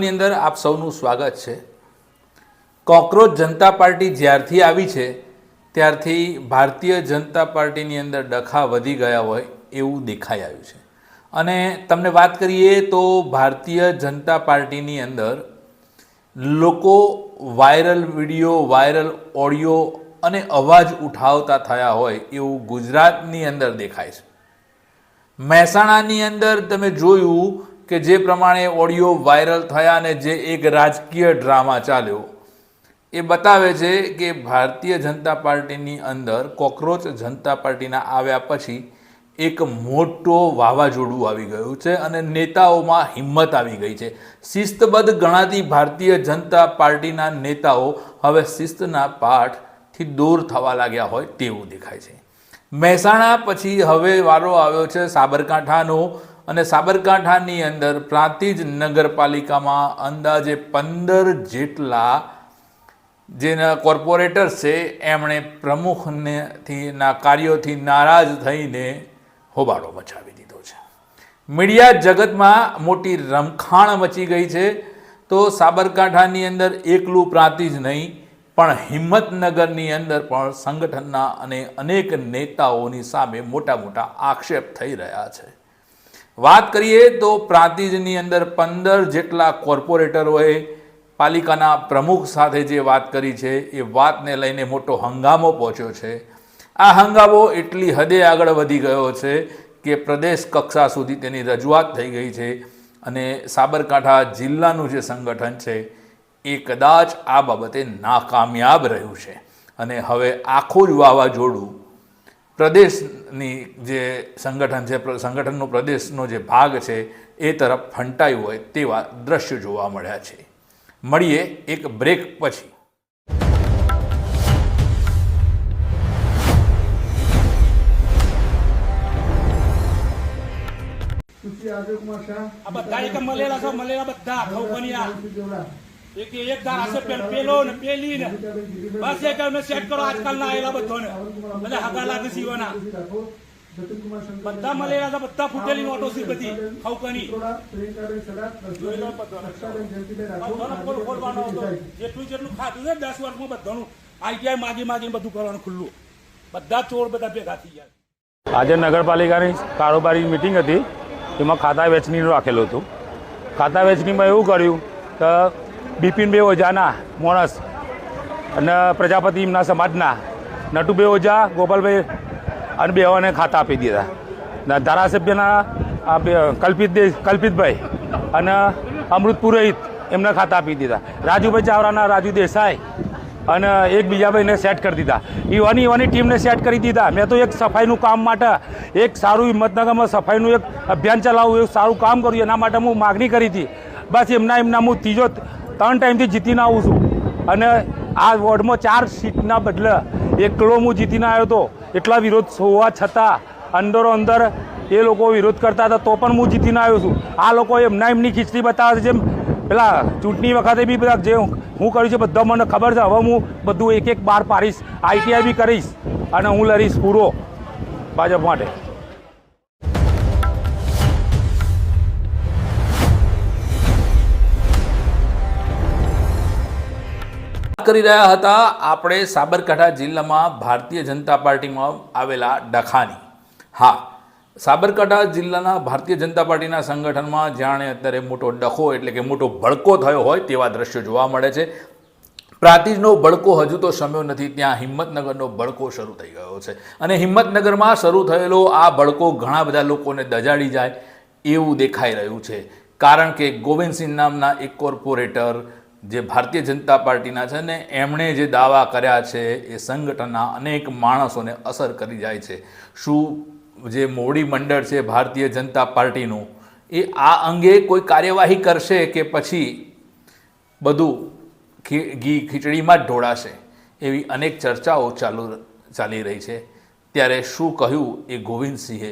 વિડીયોની અંદર આપ સૌનું સ્વાગત છે। કોકરોચ જનતા પાર્ટી જ્યારથી આવી છે ત્યારથી ભારતીય જનતા પાર્ટીની અંદર ડખા વધી ગયા હોય એવું દેખાઈ આવ્યું છે। અને તમને વાત કરીએ તો ભારતીય જનતા પાર્ટીની અંદર લોકો વાયરલ વિડીયો, વાયરલ ઓડિયો અને અવાજ ઉઠાવતા થયા હોય એવું ગુજરાતની અંદર દેખાય છે। મહેસાણાની અંદર તમે જોયું કે જે પ્રમાણે ઓડિયો વાયરલ થયા અને જે એક રાજકીય ડ્રામા ચાલ્યો એ બતાવે છે કે ભારતીય જનતા પાર્ટીની અંદર કોકરોચ જનતા પાર્ટીના આવ્યા પછી એક મોટો વાવાઝોડું આવી ગયું છે અને નેતાઓમાં હિંમત આવી ગઈ છે। શિસ્તબદ્ધ ગણાતી ભારતીય જનતા પાર્ટીના નેતાઓ હવે શિસ્તના પાઠથી દૂર થવા લાગ્યા હોય તેવું દેખાય છે। મહેસાણા પછી હવે વારો આવ્યો છે સાબરકાંઠાનો અને સાબરકાંઠાની અંદર પ્રાંતિજ નગરપાલિકામાં અંદાજે 15 જેટલા જેના કોર્પોરેટર્સ છે એમણે પ્રમુખના કાર્યોથી નારાજ થઈને હોબાળો મચાવી દીધો છે। મીડિયા જગતમાં મોટી રમખાણ મચી ગઈ છે। તો સાબરકાંઠાની અંદર એકલું પ્રાંતિજ નહીં પણ હિંમતનગરની અંદર પણ સંગઠનના અને અનેક નેતાઓની સામે મોટા મોટા આક્ષેપ થઈ રહ્યા છે। વાત કરીએ તો પ્રાંતિજની અંદર 15 જેટલા કોર્પોરેટરોએ પાલિકાના પ્રમુખ સાથે જે વાત કરી છે એ વાતને લઈને મોટો હંગામો પહોંચ્યો છે। આ હંગામો એટલી હદે આગળ વધી ગયો છે કે પ્રદેશ કક્ષા સુધી તેની રજૂઆત થઈ ગઈ છે અને સાબરકાંઠા જિલ્લાનું જે સંગઠન છે એ કદાચ આ બાબતે નાકામયાબ રહ્યું છે અને હવે આખું જ વાવાઝોડું પ્રદેશની જે સંગઠન છે, સંગઠનનો પ્રદેશનો જે ભાગ છે એ તરફ ફંટાયું હોય તેવા દ્રશ્યો જોવા મળ્યા છે। મળીએ એક બ્રેક પછી। એક ધારા છે પેલો ને પેલી ને બસ એક સેટ કરો આજકાલ ના આયેલા બધાને બધા હગા લાગે જીવના બધા મળેલા હતા, બધા ફૂટેલી નોટો છે બધી ખવકની જેટલું જેટલું ખાધું છે 10 વર્ષમાં બધાનું આઈટીઆઈ માગી માગીને બધું કરવાનું ખુલ્લું, બધા ચોર બધા ભેગા થઈ ગયા। આજે નગરપાલિકાની કારોબારી મિટિંગ હતી, એમાં ખાતા વેચણીનું રાખેલું હતું। ખાતા વેચણીમાં એવું કર્યું કે બિપિનભાઈ ઓઝાના માણસ અને પ્રજાપતિ એમના સમાજના નટુભાઈ ઓઝા, ગોપાલભાઈ અને બેઓને ખાતા આપી દીધા। ધારાસભ્યના કલ્પિતભાઈ અને અમૃત પુરોહિત એમને ખાતા આપી દીધા। રાજુભાઈ ચાવરાના રાજુ દેસાઈ અને એક બીજા ભાઈને સેટ કરી દીધા। ઈવાની ટીમને સેટ કરી દીધા। મેં તો એક સફાઈનું કામ માટે એક સારું હિંમતનગરમાં સફાઈનું એક અભિયાન ચલાવવું, એવું સારું કામ કર્યું, એના માટે હું માગણી કરી હતી। બસ એમના હું 3 ટાઈમથી જીતીને આવું છું અને આ વોર્ડમાં 4 સીટના બદલે એકલો હું જીતીને આવ્યો હતો। એટલા વિરોધ હોવા છતાં અંદરો અંદર એ લોકો વિરોધ કરતા હતા તો પણ હું જીતીને આવ્યો છું। આ લોકો એમની ખીચડી બતાવે છે, જેમ પેલા ચૂંટણી વખતે બી બધા જે હું કર્યું છે બધા મને ખબર છે। હવે હું બધું એક બાર પાડીશ, આઈટીઆઈ બી કરીશ અને હું લડીશ પૂરો ભાજપ માટે। કરી રહ્યા હતા આપણે સાબરકાંઠા જિલ્લામાં ભારતીય જનતા પાર્ટીમાં આવેલા ડખાની। હા, સાબરકાંઠા જિલ્લાના ભારતીય જનતા પાર્ટીના સંગઠનમાં જાણે અત્યારે મોટો ડખો એટલે કે મોટો ભડકો થયો હોય તેવા દ્રશ્યો જોવા મળે છે। પ્રાંતિજનો ભડકો હજુ તો શમ્યો નથી, ત્યાં હિંમતનગરનો ભડકો શરૂ થઈ ગયો છે અને હિંમતનગરમાં શરૂ થયેલો આ ભડકો ઘણા બધા લોકોને દજાડી જાય એવું દેખાઈ રહ્યું છે। કારણ કે ગોવિંદસિંહ નામના એક કોર્પોરેટર જે ભારતીય જનતા પાર્ટીના છે ને એમણે જે દાવા કર્યા છે એ સંગઠનના અનેક માણસોને અસર કરી જાય છે। શું જે મોવડી મંડળ છે ભારતીય જનતા પાર્ટીનું એ આ અંગે કોઈ કાર્યવાહી કરશે કે પછી બધું ઘી ખીચડીમાં જ ઢોળાશે એવી અનેક ચર્ચાઓ ચાલી રહી છે। ત્યારે શું કહ્યું એ ગોવિંદસિંહે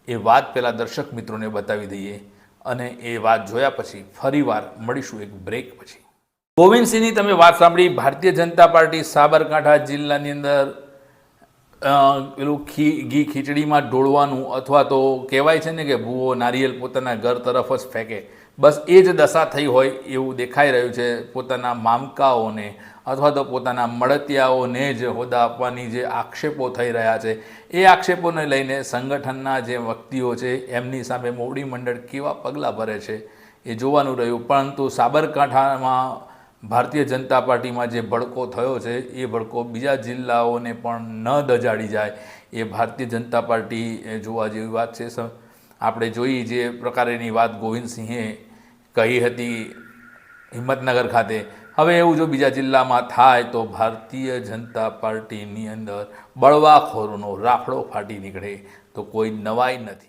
એ વાત પહેલાં દર્શક મિત્રોને બતાવી દઈએ અને એ વાત જોયા પછી ફરીવાર મળીશું એક બ્રેક પછી। ગોવિંદસિંહની તમે વાત સાંભળી। ભારતીય જનતા પાર્ટી સાબરકાંઠા જિલ્લાની અંદર પેલું ઘી ખીચડીમાં ઢોળવાનું અથવા તો કહેવાય છે ને કે ભૂવો નારિયેલ પોતાના ઘર તરફ જ ફેંકે, બસ એ જ દશા થઈ હોય એવું દેખાઈ રહ્યું છે. પોતાના મામકાઓને અથવા તો પોતાના મળતિયાઓને જ હોદ્દા આપવાની જે આક્ષેપો થઈ રહ્યા છે એ આક્ષેપોને લઈને સંગઠનના જે વ્યક્તિઓ છે એમની સામે મોવડી મંડળ કેવા પગલાં ભરે છે એ જોવાનું રહ્યું. પરંતુ સાબરકાંઠામાં ભારતીય જનતા પાર્ટીમાં જે ભડકો થયો છે એ ભડકો બીજા જિલ્લાઓને પણ ન દજાડી જાય એ ભારતીય જનતા પાર્ટી જોવા જેવી વાત છે. આપણે જોઈ જે પ્રકારેની વાત ગોવિંદસિંહે કહી હતી હિંમતનગર ખાતે, હવે એવું જો બીજા જિલ્લામાં થાય તો ભારતીય જનતા પાર્ટીની અંદર બળવાખોરોનો રાફડો ફાટી નીકળે તો કોઈ નવાઈ નથી.